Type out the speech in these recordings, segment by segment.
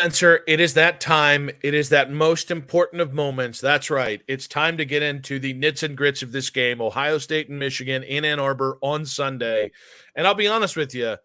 Spencer, it is that time. It is that most important of moments. That's right. It's time to get into the nits and grits of this game. Ohio State and Michigan in Ann Arbor on Sunday. And I'll be honest with you,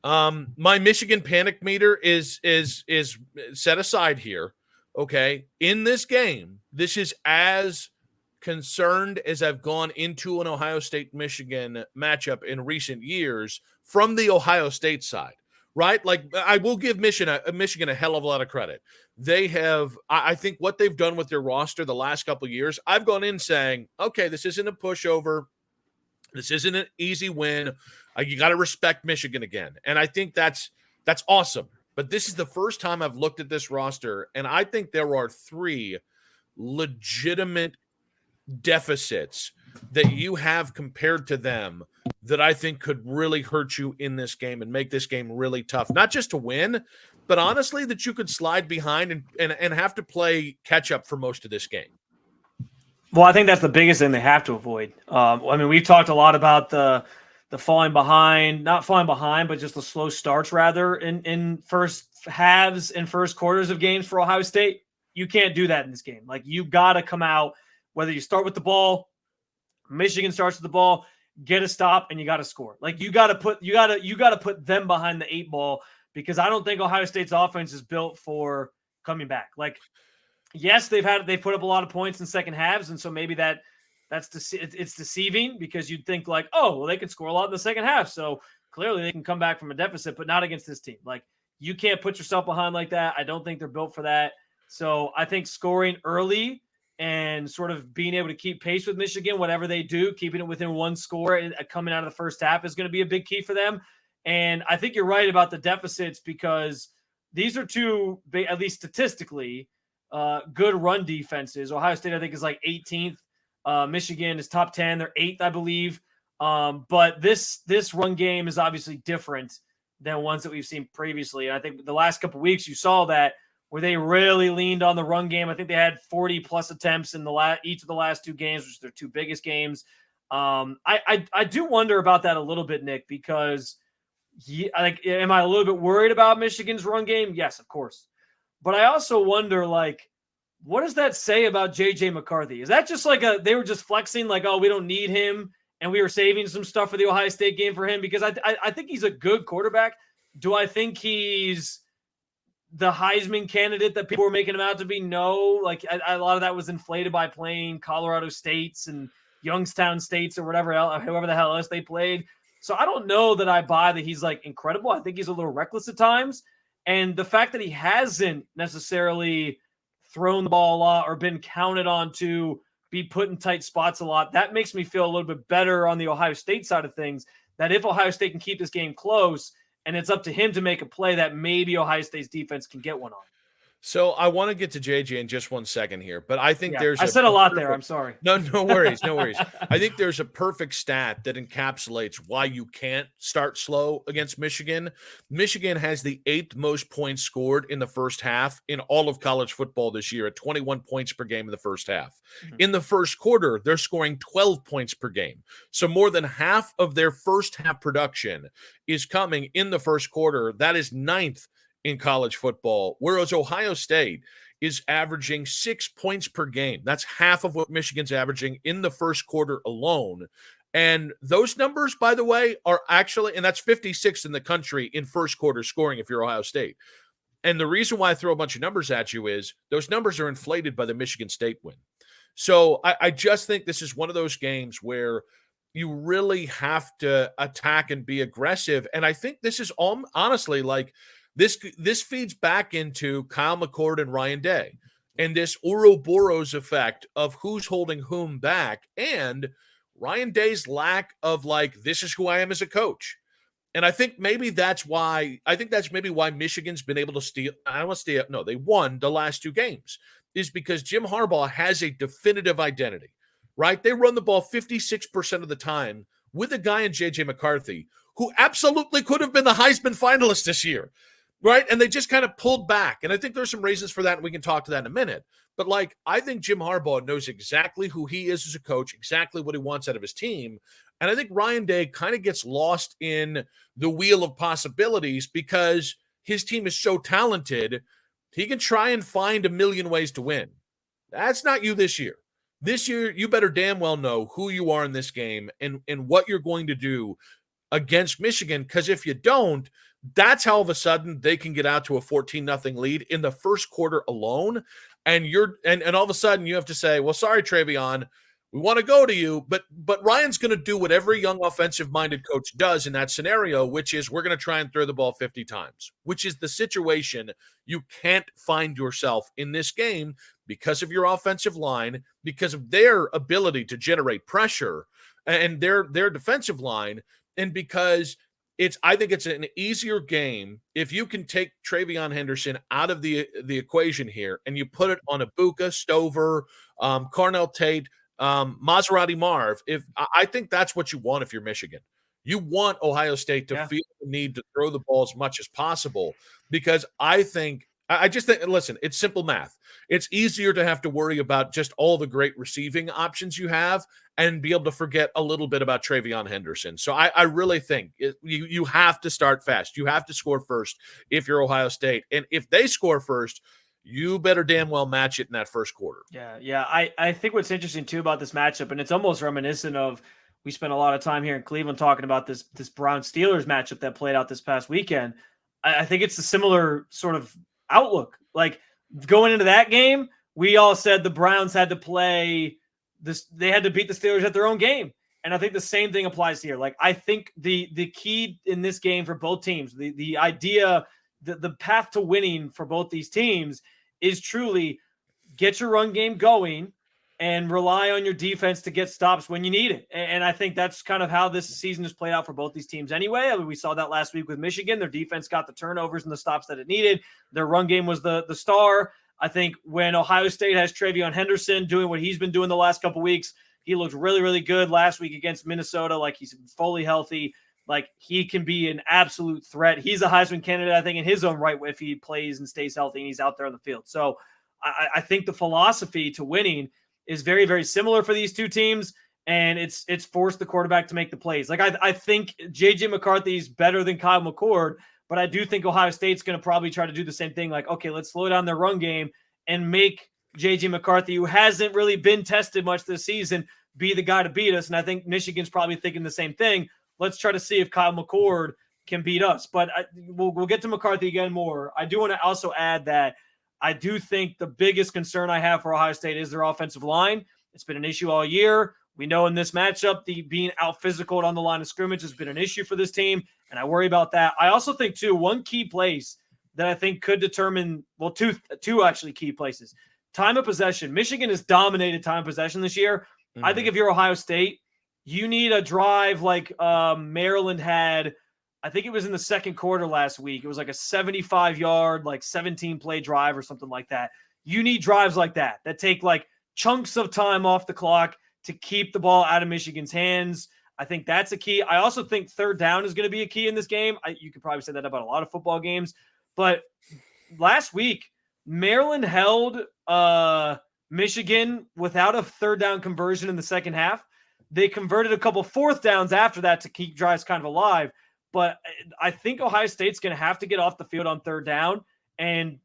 my Michigan panic meter is set aside here. Okay. In this game, this is as concerned as I've gone into an Ohio State Michigan matchup in recent years from the Ohio State side. Right? Like I will give Michigan a hell of a lot of credit. They have, I think, what they've done with their roster the last couple of years. I've gone in saying, okay, this isn't a pushover. This isn't an easy win. You got to respect Michigan again, and I think that's awesome. But this is the first time I've looked at this roster, and I think there are three legitimate deficits that you have compared to them that I think could really hurt you in this game and make this game really tough. Not just to win, but honestly, that you could slide behind and have to play catch up for most of this game. Well, I think that's the biggest thing they have to avoid. I mean, we've talked a lot about the falling behind, not falling behind, but just the slow starts rather in first halves and first quarters of games for Ohio State. You can't do that in this game. Like, you got to come out, whether you start with the ball, Michigan starts with the ball, get a stop, and you got to score. Like, you got to put them behind the eight ball, because I don't think Ohio State's offense is built for coming back. Like, yes, they've put up a lot of points in second halves, and so maybe it's deceiving, because you'd think like, oh, well, they can score a lot in the second half, so clearly they can come back from a deficit, but not against this team. Like, you can't put yourself behind like that. I don't think they're built for that. So I think scoring early and sort of being able to keep pace with Michigan, whatever they do, keeping it within one score coming out of the first half is going to be a big key for them. And I think you're right about the deficits, because these are two, at least statistically, good run defenses. Ohio State, I think, is like 18th. Michigan is top 10. They're 8th, I believe. But this run game is obviously different than ones that we've seen previously. And I think the last couple of weeks you saw that, where they really leaned on the run game. I think they had 40-plus attempts in each of the last two games, which are their two biggest games. I do wonder about that a little bit, Nick, because am I a little bit worried about Michigan's run game? Yes, of course. But I also wonder, like, what does that say about J.J. McCarthy? Is that just like they were just flexing, like, oh, we don't need him, and we were saving some stuff for the Ohio State game for him? Because I think he's a good quarterback. Do I think he's the Heisman candidate that people were making him out to be? No. Like, a lot of that was inflated by playing Colorado States and Youngstown States or whoever the hell else they played. So I don't know that I buy that he's like incredible. I think he's a little reckless at times. And the fact that he hasn't necessarily thrown the ball a lot or been counted on to be put in tight spots a lot, that makes me feel a little bit better on the Ohio State side of things, that if Ohio State can keep this game close and it's up to him to make a play, that maybe Ohio State's defense can get one on. So I want to get to JJ in just 1 second here, but I think I said a lot there. I'm sorry. No worries. No worries. I think there's a perfect stat that encapsulates why you can't start slow against Michigan. Michigan has the 8th most points scored in the first half in all of college football this year, at 21 points per game in the first half. Mm-hmm. In the first quarter, they're scoring 12 points per game. So more than half of their first half production is coming in the first quarter. That is 9th in college football, whereas Ohio State is averaging 6 points per game. That's half of what Michigan's averaging in the first quarter alone. And those numbers, by the way, are actually, and that's 56th in the country in first quarter scoring if you're Ohio State. And the reason why I throw a bunch of numbers at you is those numbers are inflated by the Michigan State win. So I just think this is one of those games where you really have to attack and be aggressive. And I think this is honestly like, This feeds back into Kyle McCord and Ryan Day and this Ouroboros effect of who's holding whom back, and Ryan Day's lack of like, this is who I am as a coach. And I think maybe that's why Michigan's been able to steal. I don't want to steal. No, they won the last two games, is because Jim Harbaugh has a definitive identity, right? They run the ball 56% of the time with a guy in J.J. McCarthy who absolutely could have been the Heisman finalist this year. Right. And they just kind of pulled back. And I think there's some reasons for that. And we can talk to that in a minute. But like, I think Jim Harbaugh knows exactly who he is as a coach, exactly what he wants out of his team. And I think Ryan Day kind of gets lost in the wheel of possibilities because his team is so talented, He can try and find a million ways to win. That's not you this year. This year, you better damn well know who you are in this game and what you're going to do against Michigan, because if you don't, that's how all of a sudden they can get out to a 14-0 lead in the first quarter alone. And all of a sudden you have to say, well, sorry, Travion, we want to go to you, but Ryan's going to do what every young offensive-minded coach does in that scenario, which is we're going to try and throw the ball 50 times, which is the situation you can't find yourself in this game because of your offensive line, because of their ability to generate pressure and their defensive line, and because I think it's an easier game if you can take Travion Henderson out of the equation here and you put it on Ibuka, Stover, Carnell Tate, Maserati Marv. I think that's what you want if you're Michigan. You want Ohio State to feel the need to throw the ball as much as possible, because I just think, listen, it's simple math. It's easier to have to worry about just all the great receiving options you have and be able to forget a little bit about Travion Henderson. So I really think you have to start fast. You have to score first if you're Ohio State. And if they score first, you better damn well match it in that first quarter. Yeah. I think what's interesting too about this matchup, and it's almost reminiscent of, we spent a lot of time here in Cleveland talking about this Browns-Steelers matchup that played out this past weekend. I think it's a similar sort of outlook. Like, going into that game, we all said the Browns had to play this, they had to beat the Steelers at their own game. And I think the same thing applies here. Like, I think the key in this game for both teams, the idea, the path to winning for both these teams is truly get your run game going and rely on your defense to get stops when you need it. And I think that's kind of how this season has played out for both these teams anyway. I mean, we saw that last week with Michigan. Their defense got the turnovers and the stops that it needed. Their run game was the star. I think when Ohio State has Travion Henderson doing what he's been doing the last couple of weeks, he looked really, really good last week against Minnesota. Like, he's fully healthy. Like, he can be an absolute threat. He's a Heisman candidate, I think, in his own right, if he plays and stays healthy and he's out there on the field. So I think the philosophy to winning is very, very similar for these two teams, and it's forced the quarterback to make the plays. Like, I think J.J. McCarthy's better than Kyle McCord, but I do think Ohio State's going to probably try to do the same thing. Like, okay, let's slow down their run game and make J.J. McCarthy, who hasn't really been tested much this season, be the guy to beat us. And I think Michigan's probably thinking the same thing. Let's try to see if Kyle McCord can beat us. But we'll get to McCarthy again more. I do want to also add that I do think the biggest concern I have for Ohio State is their offensive line. It's been an issue all year. We know in this matchup, the being out physical on the line of scrimmage has been an issue for this team, and I worry about that. I also think, too, one key place that I think could determine, well, two actually key places. Time of possession. Michigan has dominated time of possession this year. I think if you're Ohio State, you need a drive like Maryland had. I think it was in the second quarter last week. It was like a 75-yard, like 17-play drive or something like that. You need drives like that take like chunks of time off the clock to keep the ball out of Michigan's hands. I think that's a key. I also think third down is going to be a key in this game. You could probably say that about a lot of football games. But last week, Maryland held Michigan without a third down conversion in the second half. They converted a couple fourth downs after that to keep drives kind of alive. But I think Ohio State's going to have to get off the field on third down. And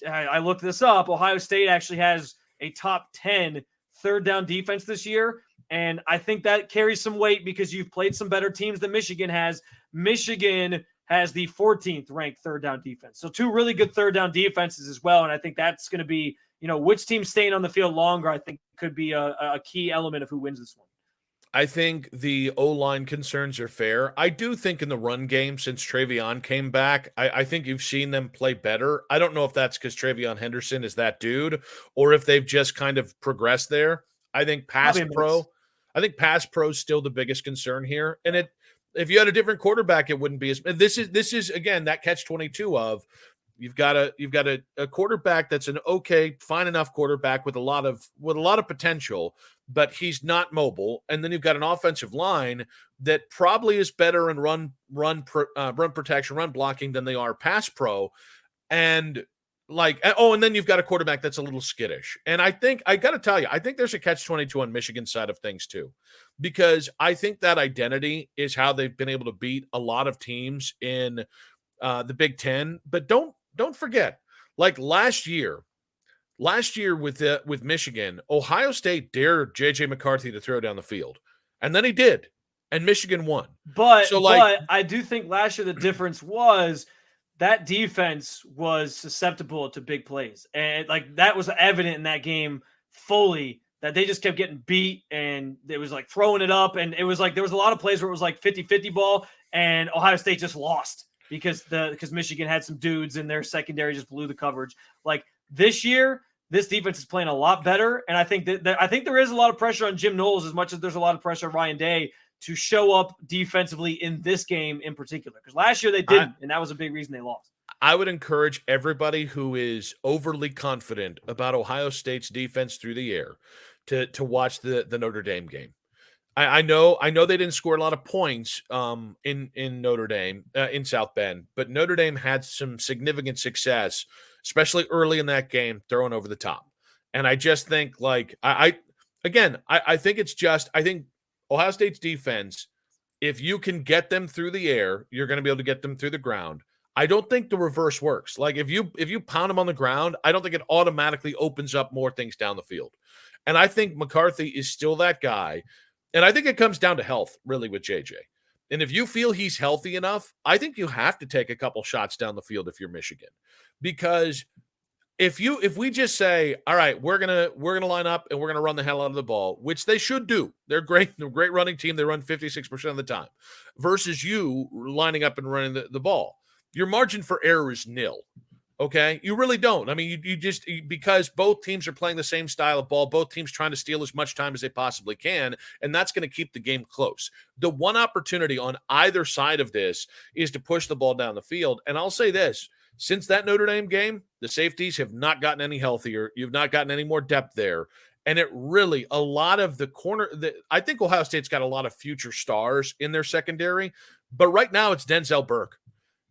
I looked this up. Ohio State actually has a top 10 third down defense this year. And I think that carries some weight because you've played some better teams than Michigan has. Michigan has the 14th ranked third down defense. So two really good third down defenses as well. And I think that's going to be, which team's staying on the field longer, I think could be a key element of who wins this one. I think the O-line concerns are fair. I do think in the run game, since Travion came back, I think you've seen them play better. I don't know if that's because Travion Henderson is that dude or if they've just kind of progressed there. I think pass pro is still the biggest concern here. And if you had a different quarterback, it wouldn't be as. This is again that catch-22 of you've got a quarterback that's an okay, fine enough quarterback with a lot of potential, but he's not mobile. And then you've got an offensive line that probably is better in run protection, run blocking than they are pass pro. And and then you've got a quarterback that's a little skittish. And I think I got to tell you, I think there's a catch-22 on Michigan's side of things too, because I think that identity is how they've been able to beat a lot of teams in the Big Ten. But don't forget, Like last year with Michigan, Ohio State dared JJ McCarthy to throw down the field. And then he did. And Michigan won. So like But I do think last year the difference was that defense was susceptible to big plays. And like that was evident in that game fully that they just kept getting beat and it was like throwing it up. And it was like there was a lot of plays where it was like 50-50 ball and Ohio State just lost because Michigan had some dudes in their secondary just blew the coverage. Like this year, this defense is playing a lot better. And I think I think there is a lot of pressure on Jim Knowles as much as there's a lot of pressure on Ryan Day to show up defensively in this game in particular. Because last year they didn't, and that was a big reason they lost. I would encourage everybody who is overly confident about Ohio State's defense through the air to watch the Notre Dame game. I know they didn't score a lot of points in Notre Dame in South Bend, but Notre Dame had some significant success, especially early in that game, throwing over the top. And I just think like I think Ohio State's defense, if you can get them through the air, you're going to be able to get them through the ground. I don't think the reverse works. Like if you pound them on the ground, I don't think it automatically opens up more things down the field. And I think McCarthy is still that guy. And I think it comes down to health, really, with JJ. And if you feel he's healthy enough, I think you have to take a couple shots down the field if you're Michigan. Because if we just say, all right, we're gonna line up and we're gonna run the hell out of the ball, which they should do. They're great running team. They run 56% of the time, versus you lining up and running the ball. Your margin for error is nil. Okay, you really don't. I mean, you just because both teams are playing the same style of ball, both teams trying to steal as much time as they possibly can, and that's going to keep the game close. The one opportunity on either side of this is to push the ball down the field. And I'll say this: since that Notre Dame game, the safeties have not gotten any healthier. You've not gotten any more depth there. And it really, a lot of the corner, I think Ohio State's got a lot of future stars in their secondary, but right now it's Denzel Burke.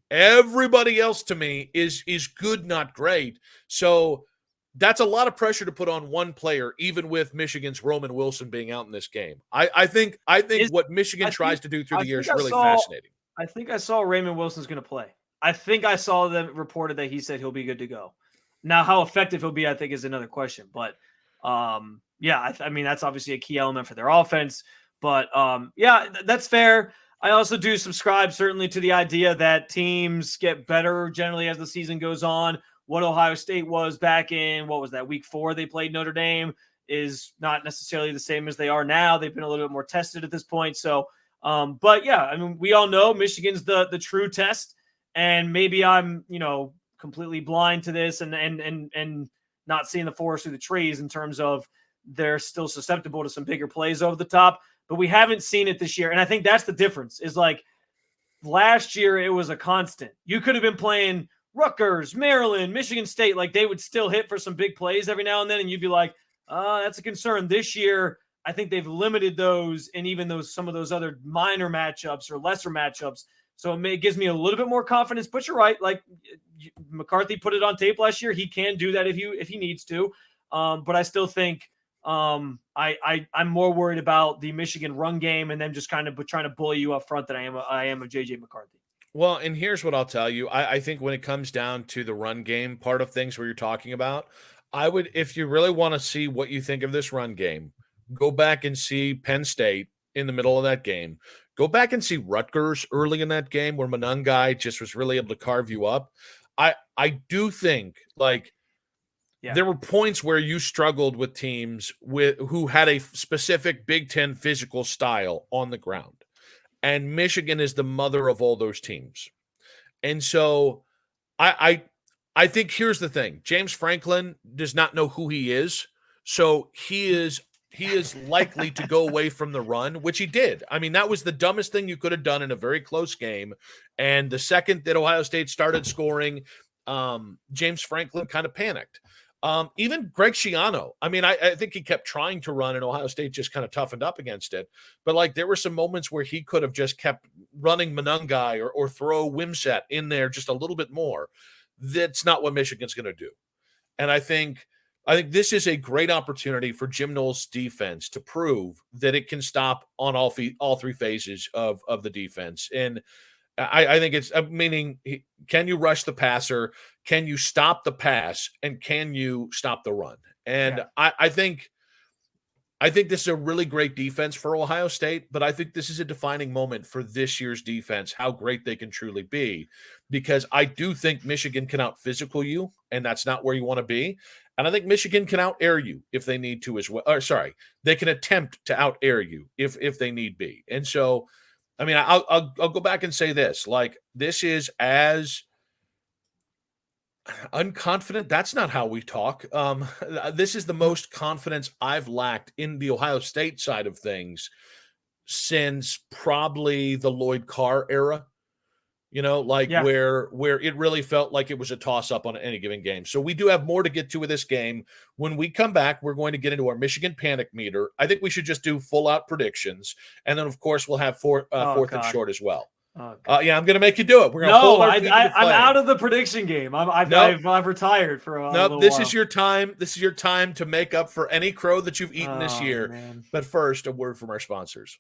Everybody else to me is good, not great. So that's a lot of pressure to put on one player, even with Michigan's Roman Wilson being out in this game. I think what Michigan tries to do through the year is really fascinating. I think I saw Raymond Wilson's going to play. I think I saw them reported that he said he'll be good to go. Now, how effective he'll be, I think, is another question. But yeah, I mean, that's obviously a key element for their offense. But yeah, that's fair. I also do subscribe certainly to the idea that teams get better generally as the season goes on. What Ohio State was back in, what was that, week 4 they played Notre Dame is not necessarily the same as they are now. They've been a little bit more tested at this point. So, but yeah, I mean, we all know Michigan's the true test, and maybe I'm, completely blind to this and not seeing the forest through the trees in terms of they're still susceptible to some bigger plays over the top. But we haven't seen it this year. And I think that's the difference is like last year, it was a constant. You could have been playing Rutgers, Maryland, Michigan State. Like they would still hit for some big plays every now and then. And you'd be like, that's a concern. This year, I think they've limited those and even some of those other minor matchups or lesser matchups. So it gives me a little bit more confidence. But you're right. Like McCarthy put it on tape last year. He can do that if he needs to. But I still think I'm more worried about the Michigan run game and them just kind of trying to bully you up front than I am of JJ McCarthy. Well, and here's what I'll tell you. I think when it comes down to the run game part of things where you're talking about, I would, if you really want to see what you think of this run game, go back and see Penn State in the middle of that game. Go back and see Rutgers early in that game where Monangai just was really able to carve you up. I do think like there were points where you struggled with teams who had a specific Big Ten physical style on the ground. And Michigan is the mother of all those teams. And so I think here's the thing. James Franklin does not know who he is. So he is likely to go away from the run, which he did. I mean, that was the dumbest thing you could have done in a very close game. And the second that Ohio State started scoring, James Franklin kind of panicked. Even Greg Schiano. I mean, I think he kept trying to run and Ohio State just kind of toughened up against it. But like there were some moments where he could have just kept running Monangai or throw Wimsett in there just a little bit more. That's not what Michigan's going to do. And I think this is a great opportunity for Jim Knowles' defense to prove that it can stop on all 3 phases of the defense. And I think it's meaning, can you rush the passer? Can you stop the pass? And can you stop the run? And Yeah. I think this is a really great defense for Ohio State, but I think this is a defining moment for this year's defense, how great they can truly be, because I do think Michigan can out physical you, and that's not where you want to be. And I think Michigan can out air you if they need to as well. Or sorry, they can attempt to out air you if they need be. And so, I mean, I'll go back and say this: like, this is as unconfident. That's not how we talk. This is the most confidence I've lacked in the Ohio State side of things since probably the Lloyd Carr era. Like Yeah. where it really felt like it was a toss up on any given game. So we do have more to get to with this game. When we come back, we're going to get into our Michigan panic meter. I think we should just do full out predictions, and then of course we'll have fourth and short as well. Yeah, I'm going to make you do it. We're going to hold our feet to the I'm flame. out of the prediction game. I've retired for a little this while. is your time. This is your time to make up for any crow that you've eaten this year. Man. But first, a word from our sponsors.